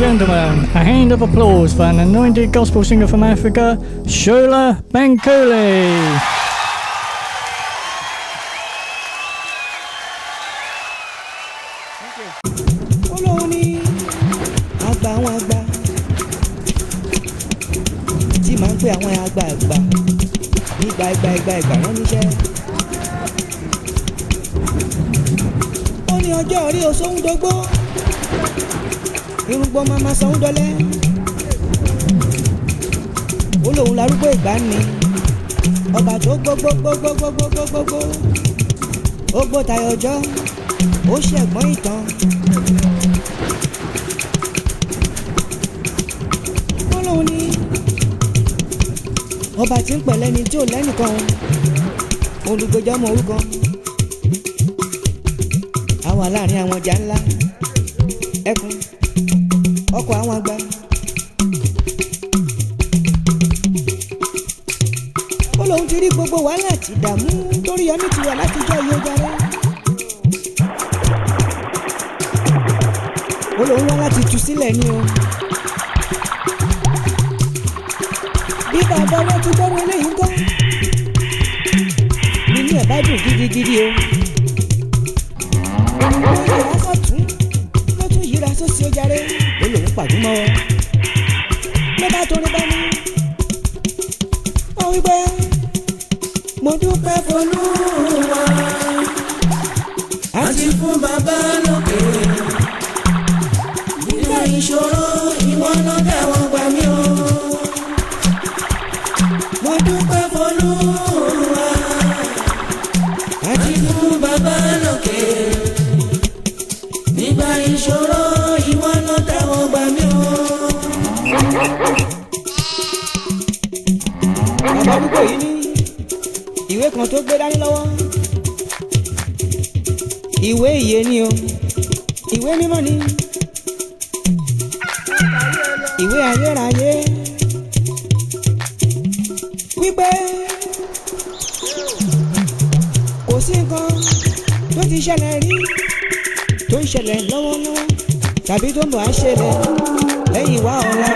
gentlemen, a hand of applause for an anointed gospel singer from Africa, Shola Bankole. Ọlọ́run ní àgbà àwọn àgbà tí máa ń pè àwọn àgbààgbà nígbà ìgbà rán níṣẹ́. Ó ní ọjọ́ orí òṣòwò dógbó irúgbọ́n máa máa sanwó dọ́lẹ́. Ó lóun larúgbó ìgbà ni ọba tó gbogbogbogbogbogbogbogbogbò ó gbó tayọ ọjọ́ ó ṣẹ̀gbọ́n ìtàn. Ọlọ́run ní ọba tí ń pẹ̀lẹ́ ni tí ò lẹ́nìkan olùgbèjà ọmọ orúkọ àwa láàrin àwọn ọjà ńlá ẹkùn ọkọ̀ àwọn àgbà. Ọlọ́run ti rí gbogbo wàhálà àti ìdààmú torí ọmọ ti wà látijọ́ iye járe. Ọlọ́run wá láti tú sílẹ̀ ní o. Bí bàbá wa ti gbọ́rọ̀ eléyìí ń kọ́ nínú ẹ̀ bá dùn gidigidi o. Ó yíra sọ́tún ló tún yíra sósì ó járe ó lòún pàdé mọ́ ọ. Ló bá torí bá ní. Ó wí pé mo dúpẹ́ f'Olúwa àti fún bàbá lókè. Nígbà ìṣòro ìwọ ló tẹ̀wọ́ gbà mí o. Mo dúpẹ́ f'Olúwa àti fún bàbá lókè. Nígbà ìṣòro ìwọ ló tẹ̀wọ́ gbà mí o. Bàbá arúgbó yìí ní ìwé kan tó gbé dání lọ́wọ́. Ìwé ìyè ni o, ìwé mímọ́ ni, ìwé ayérayé. Wípé kò sí nǹkan tó ti ṣẹlẹ̀ rí tó ń ṣẹlẹ̀ lọ́wọ́lọ́wọ́ tàbí tó ń bọ̀ á ṣẹlẹ̀ lẹ́yìn wá ọ̀la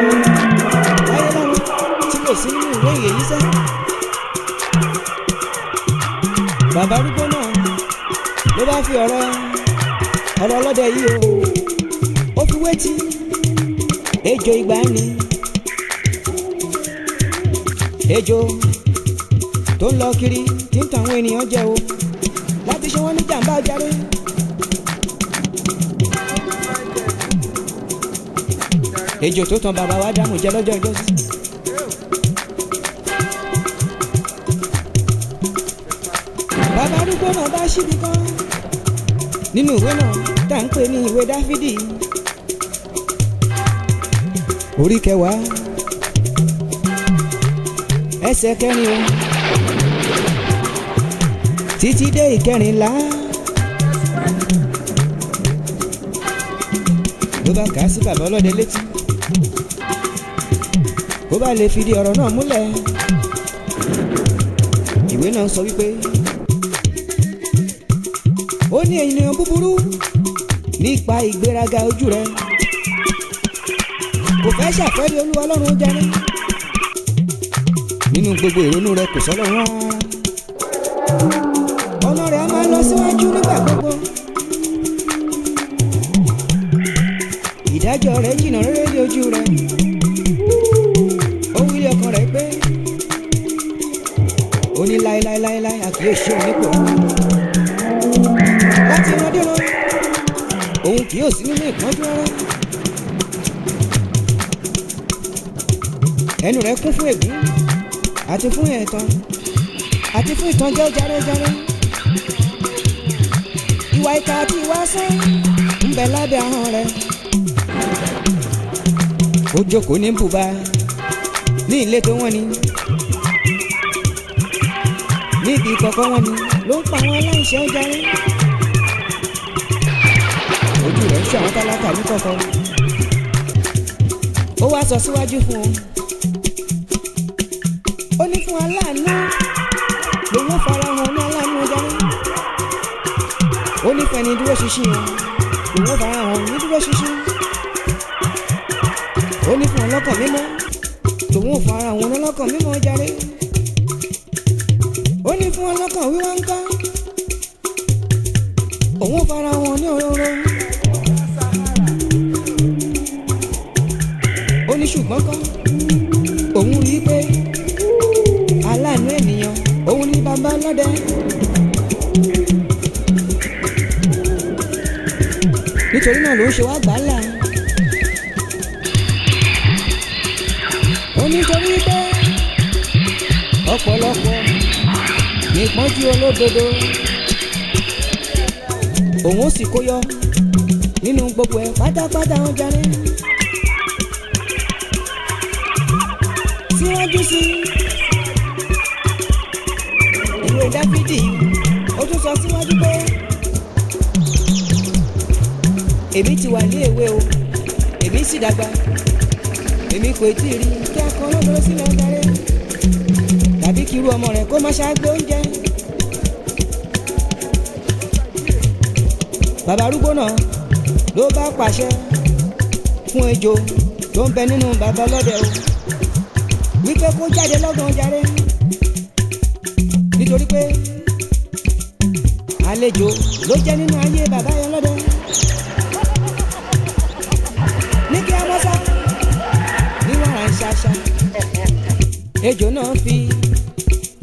láyé lọ́run tí kò sí nínú ìwé ìyè yìí sẹ́. Bàbá arúgbó náà ló bá fi ọ̀rọ̀ ọlọ́dẹ yìí o ó fi wétí ejò ìgbàanì. Ejò tó ń lọ kiri tí ń tan àwọn ènìyàn jẹ o láti ṣe wọ́n ní jàǹbá járe. Ejò tó tan bàbá wa Ádámù jẹ lọ́jọ́ ìjọsí. Bàbá arúgbó náà bá ṣíbi kan nínú ìwé náà tá à ń pè ní ìwé Dáfídì orí 10 ẹsẹ̀ 4 o títí dé 14 ló bá kà á sí bàbá ọlọ́dẹ létí kó bá lè fìdí ọ̀rọ̀ náà múlẹ̀. Ìwé náà sọ wípé ó ní ènìyàn búburú nípa ìgbéraga ojú rẹ̀ kò fẹ́ ṣàfẹ́rí Olúwa Ọlọ́run járe. Nínú gbogbo ìrònú rẹ̀ kò sọ́lọ́run rárá. Ọ̀nà rẹ̀ á máa lọ síwájú nígbà gbogbo. Ìdájọ́ rẹ̀ jìnnà rere ní ojú rẹ̀. Ó wí ọkàn rẹ̀ pé ó ní láéláéláéláé àkíyèsí òun nípò. Láti ìrandíran òun kì yóò sí nínú ìpọ́njú rárá. Ẹnu rẹ̀ kún fún ègún àti fún ẹ̀tàn àti fún ìtànjẹ járẹ́járẹ́. Ìwà ìkà àti ìwà asán ń bẹ lábẹ́ ahọ́n rẹ̀. Ó jókòó ní bùbá ní ilé tó wọ́n ni, níbi ìkọ̀kọ̀ wọn ni ló ń pa àwọn aláìṣẹ̀ járẹ́. Ojú rẹ̀ ń ṣọ́ àwọn tálákà ní kọ̀kọ̀. Ó wá sọ síwájú fún un. Ó ní fún aláàánú lòun ó fara hàn ní aláàánú járẹ́. Ó ní fẹ́ni dúró ṣinṣin o lòun ó fara hàn ní dúró ṣinṣin. ó ní fún ọlọ́kàn mímọ́ tòun ò fún ara òun ọlọ́kàn mímọ́ jàre. Ó ní fún ọlọ́kàn wíwá ń kọ́ òun fara wọn ní òróró. Ó ní ṣùgbọ́n kọ́ òun rí i pé aláàánú ènìyàn òun ní bàbá ọlọ́dẹ. Nítorí náà ló ń ṣe wá gbàálà. Ó nítorí pé ọ̀pọ̀lọpọ̀ ìpọ́njú olódodo òun ó sì kó yọ nínú gbogbo ẹ̀ pátápátá wọn jàre. Síwájú sí ìwé Dáfídì ó tún sọ síwájú pé èmi ti wà ní èwe o èmi sì dàgbà èmi kò tí ì rí kí a kọ olódodo sílẹ̀ jàre tàbí kí irú ọmọ rẹ̀ kó má ṣàgbé oúnjẹ. Bàbá arúgbó náà ló bá pàṣẹ fún ejò tó ń bẹ nínú bàbá ọlọ́dẹ o wípé kó jáde lọ́gán jàre nítorí pé àlejò ló jẹ́ nínú ayé bàbá yẹn lọ́dẹ. Ní kí a mọ́ sá ní wàrà ń ṣaṣa ejò náà fi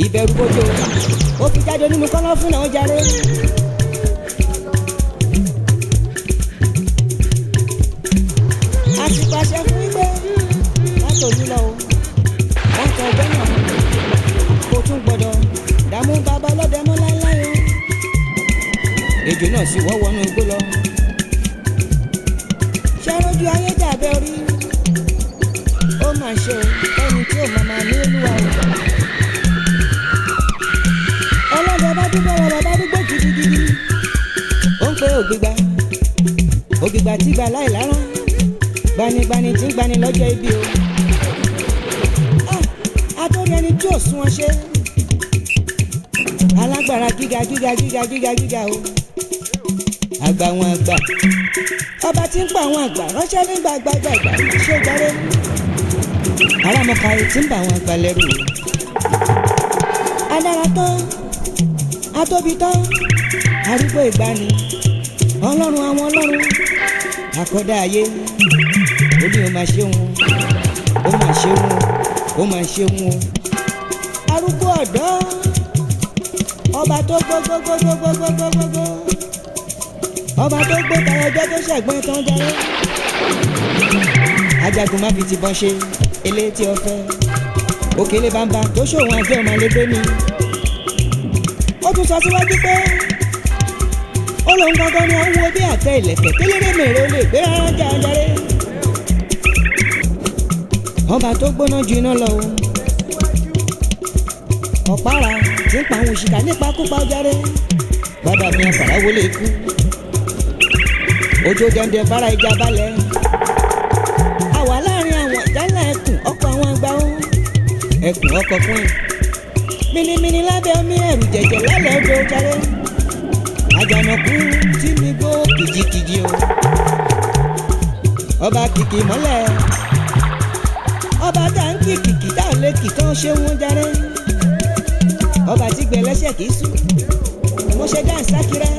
ìbẹ̀rù bójó ó fi jáde nínú kọ́lọ́fín náà jàre. A ti pàṣẹ fún wípé látòní lọ o láti ọjọ́ náà kò tún gbọdọ̀ dààmú bàbá ọlọ́dẹ mọ́ láéláé o. Ejò náà sì wọ́ wọnú igbó lọ. Ṣé rójú ayé dàbẹ́ orí ó mà ṣe o ẹni tí ò máa ní olúwa o. Ọlọ́dẹ bá dúpẹ́ wọ bàbá dúgbò gidigidi ó ń pe ògbìgbà tí gbà láì lárán gbanigbani tí ń gbani lọ́jọ́ ibi o. Àtọ́rí ẹni tí ò sún ọ ṣe alágbára gíga o. Àgbà wọn àgbà ọba tí ń pa àwọn àgbà ránṣẹ́ nígbà gbàgbà ṣé jàre. Arámọ̀ka yìí tí ń bà àwọn àgbà lẹ́rù o. Adára tán atóbi tán arúgbó ìgbani ọlọ́run àwọn ọlọ́run àkọ́dá ayé ó ní o máa ṣe wọn ó máa ṣe wọn ó máa ṣe wọn. Arúgbó ọ̀dọ́ ọba tó gbogbogbogbogbogbogbò ọba tó gbé tayọjọ́ tó ṣẹ̀gbọ́n tán jàre. Ajagun má fi ti bọ́n ṣe elétí ọ̀fẹ́ òkèlè bàbá tó ṣòwò àjẹ́ ọmọ ẹlẹgbẹ́ mi. Ó tún sọ síwájú pé ó lóun gangan ni ó ń wo bí àtẹ ìlẹ̀kẹ̀ téléré mèrè ó lè gbé rárá jàre. Ọba tó gbóná ju iná lọ o. Ọ̀pára tí ń pa àwọn òṣìkà nípa kópa jàre. Bàbá mi àfàrà wọlé ikú. Ojú dẹ́ndẹ́ bára ìjà balẹ̀. Àwa láàrin àwọn ìjálá ẹkùn ọkọ̀ àwọn àgbà ó. Ẹkùn ọkọ̀ fún ẹ̀. Minimini lábẹ́ omi ẹ̀rù jẹ̀jẹ̀ lálẹ́ odò jàre. Àjànàkú tí mi gbó kìjikìji o. Ọba kìkì mọ́lẹ̀. Ọba tá ń kìkì tá ò lè kì tán ṣé wọ́n jàre. Ọba tí gbẹ lẹ́sẹ̀ kìí sùn. Mo ṣe dáǹsá kiri.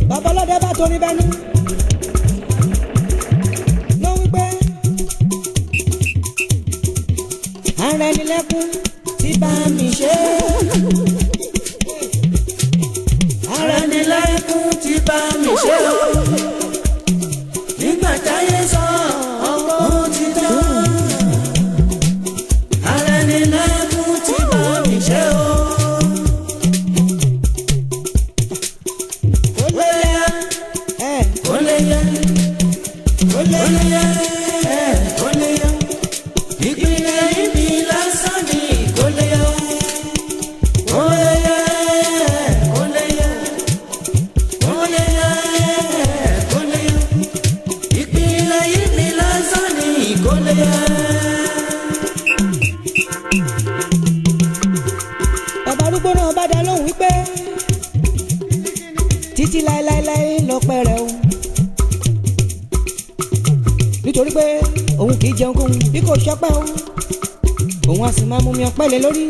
Bàbá ọlọ́dẹ bá torí bẹ́nu. Ló wí pé arẹnilẹ́kún ti bá mi ṣe. Arẹnilẹ́kún ti bá mi ṣe o. Nígbà táyé sọ ọkọ̀ ti tán. Arẹnilẹ́kún ti bá mi ṣe o. Bàbá arúgbó náà bá dá lóhùn wípé títí láéláéláé lọ́pẹ́ rẹ̀ o. nítorí pé òun kì í jẹun kóhun bí kò ṣọpẹ́ o òun á sì máa mú mi ọpẹ́ lé lórí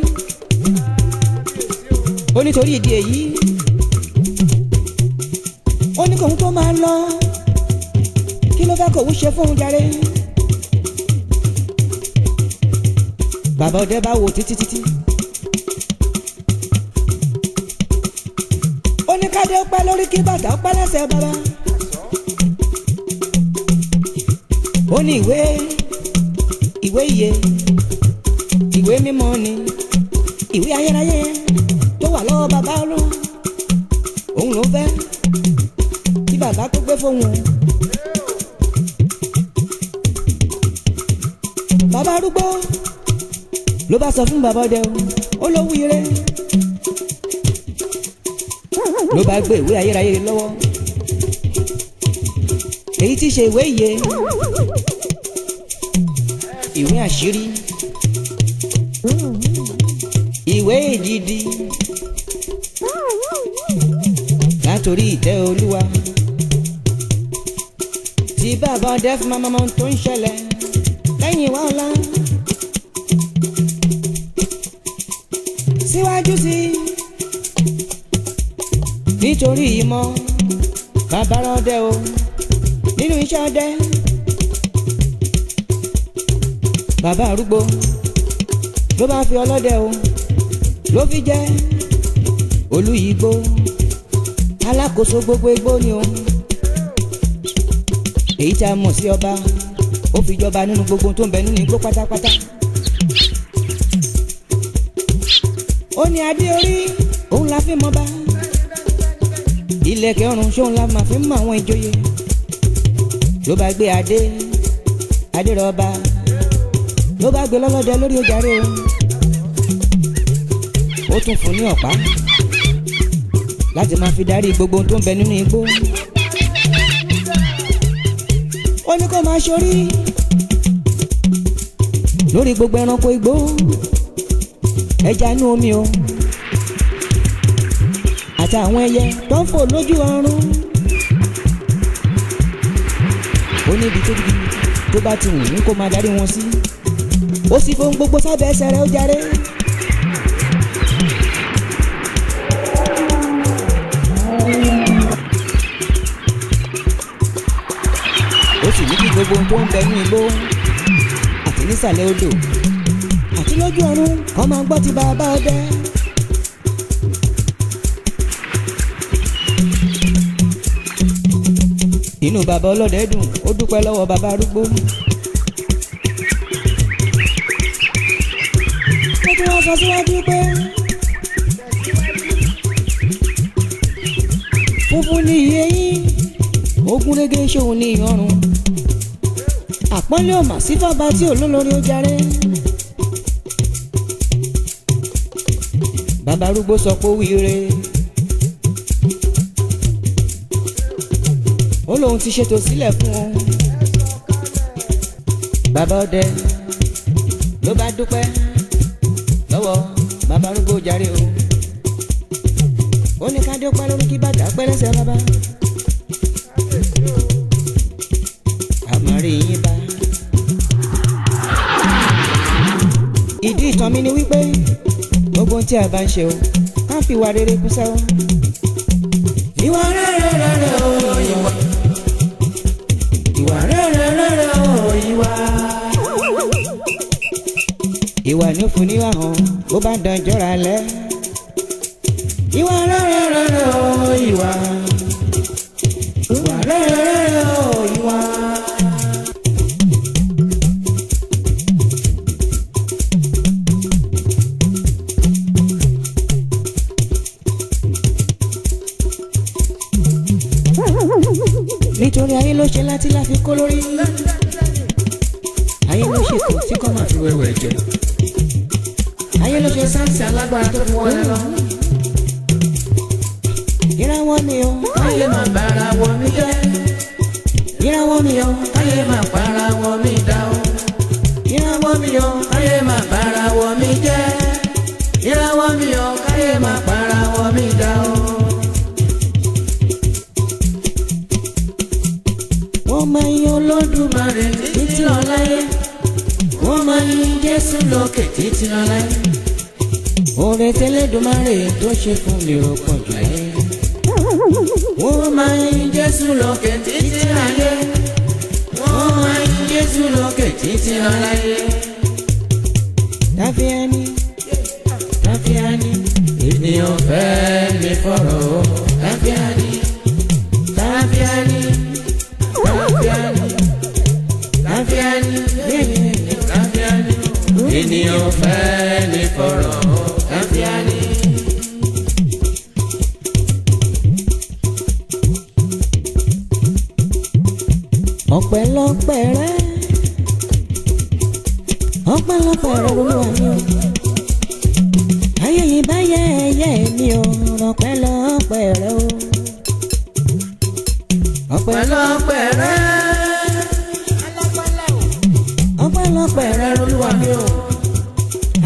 ó nítorí ìdí èyí ó ní kóhun tó máa lọ kí ló fẹ́ kóhun ṣe fóun jàre. bàbá ọdẹ bá wò títí ó ní kádé ó pẹ́ lórí kí bàtà ó pẹ́ lẹ́sẹ̀ bàbá. ó ní ìwé iye ìwé mímọ́ ni ìwé ayérayé tó wà lọ́wọ́ bàbá ló òun ló fẹ́ tí bàbá tó gbé fóun. bàbá arúgbó ló bá sọ fún bàbá ọdẹ ó ló wí rẹ ló bá gbé ìwé ayérayé lọ́wọ́ èyí tí ṣe ìwé iye ìwé àṣírí ìwé ìdìdì látòrí ìtẹ́ olúwa tí bàbá ọdẹ fún mamọ́ tó ń ṣẹlẹ̀ lẹ́yìn wá ọ̀la síwájú sí nítorí ìmọ̀ bàbá ọdẹ o nínú iṣẹ́ ọdẹ bàbá arúgbó ló bá fi ọlọ́dẹ o ló fi jẹ́ olú igbó alákòóso gbogbo igbó ni o èyí tí a mọ̀ sí ọba ó fi jọba nínú gbogbo tó ń bẹ nínú igbó pátápátá. ó ní adé orí òun la fi mọba ìlẹ̀kẹ̀ ọrùn ṣóun la máa fi mọ àwọn ìjòyè ló bá gbé adé rọba ló bá gbé lọ́lọ́dẹ lórí ojàre o ó tún fún ní ọ̀pá láti máa fi darí gbogbo tó ń bẹ nínú igbó. ó ní kó máa ṣorí lórí gbogbo ẹranko igbó ẹja inú omi o àti àwọn ẹyẹ tó ń fò lójú ọ̀run. ó ní ibi tó bá ti wù ní kó máa darí wọn sí ó sì fohùn gbogbo sábẹ́ ẹsẹ̀ rẹ̀ ó jàre. ó sì ní kí gbogbo ohun tó ń bẹ ní igbó àti nísàlẹ̀ odò àti lójú ọ̀run kó máa gbọ́ ti bàbá ọdẹ. inú bàbá ọlọ́dẹ dùn ó dúpẹ́ lọ́wọ́ bàbá arúgbó. ó tún wá sọ síwájú pé funfun ní iye yín ogúnrégé ṣòun ní ìyọrùn àpọ́nlé ọ̀mà sí fàbá tí olólórí ó jàre. bàbá arúgbó sọ pé ó wíire ó lóun ti ṣètò sílẹ̀ fún un. bàbá ọdẹ ló bá dúpẹ́ lọ́wọ́ bàbá arúgbó jàre o ó ní ká dúpẹ́ lórí kí bàtà pẹ́ lẹ́sẹ̀ bàbá àmọ́rí yín bá. ìdí ìtàn mi ni wípé gbogbo tí a bá ń ṣe o ká fi ìwà rere kún sẹ́wọ́n. ìwà rere rere o ìwà ìwà rere rere o ìwà. ìwà ní òfin níwà hàn bó bá dán jọra lẹ. ìwà rere rere o ìwà ìwà rere rere o ìwà. nítorí ayé ló ṣe láti láfi kó lórí ayé ló ṣètò tí kò máa fi wẹ̀wẹ̀ jẹ ayé ló ṣe sáǹsì alágbára tó fi wọlé lọ. ìràwọ̀ mi o ayé máa bára wọ mí jẹ́ ìràwọ̀ mi o ayé máa bára wọ mí dá o ìràwọ̀ mi o ayé máa bára wọ mí jẹ́ ìràwọ̀ mi o ayé máa bára wọ mí dá o. wọ́n máa máa yin Olódùmarè títí lọ láyé. Wọ́n máa yin Jésù lókè títí lọ láyé. Oore tẹ́lẹ̀dùmarè tó ṣe fún mi ò pọ̀ jù láyé. Wọ́n máa yin Jésù lókè títí láyé. Wọ́n máa yin Jésù lókè títí lọ láyé. Táfíání, Táfíání, ènìyàn fẹ́ mi fọ̀rọ̀ o. Táfíání, Táfíání, Táfíání, Táfíání, Táfíání, ènìyàn fẹ́ mi fọ̀rọ̀ o. Táfíání. Ọpẹ́lọpẹ́ rẹ, ọpẹ́lọpẹ́ rẹ Olúwa mi o. Ayé yìí bá yẹ ẹyẹ mi o, ọpẹ́lọpẹ́ rẹ o. Ọpẹ́lọpẹ́ rẹ, ọpẹ́lọpẹ́ rẹ Olúwa mi o.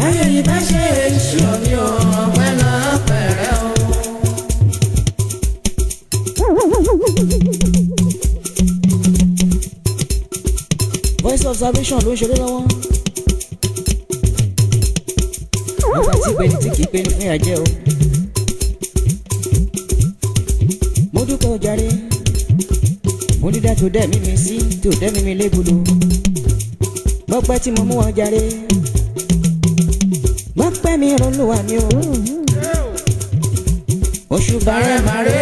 Ayé yìí bá ṣe èṣù mi o, ọpẹ́lọpẹ́ rẹ o. Voice of Salvation ló ń ṣeré lọ́wọ́. Wọ́n fà tí pẹ́ni tí kìí pẹ́ni fún ìyàjẹ́ o. Mo dúpẹ́ o jàre. Mo dídá tó dẹ́ mímí sí tó dẹ́ mímí légbodò. Gbọ́pẹ́ tí mo mú wọn jàre. Gbọ́pẹ́ mi Olúwa mi o. Oṣù bàrẹ̀ màrè.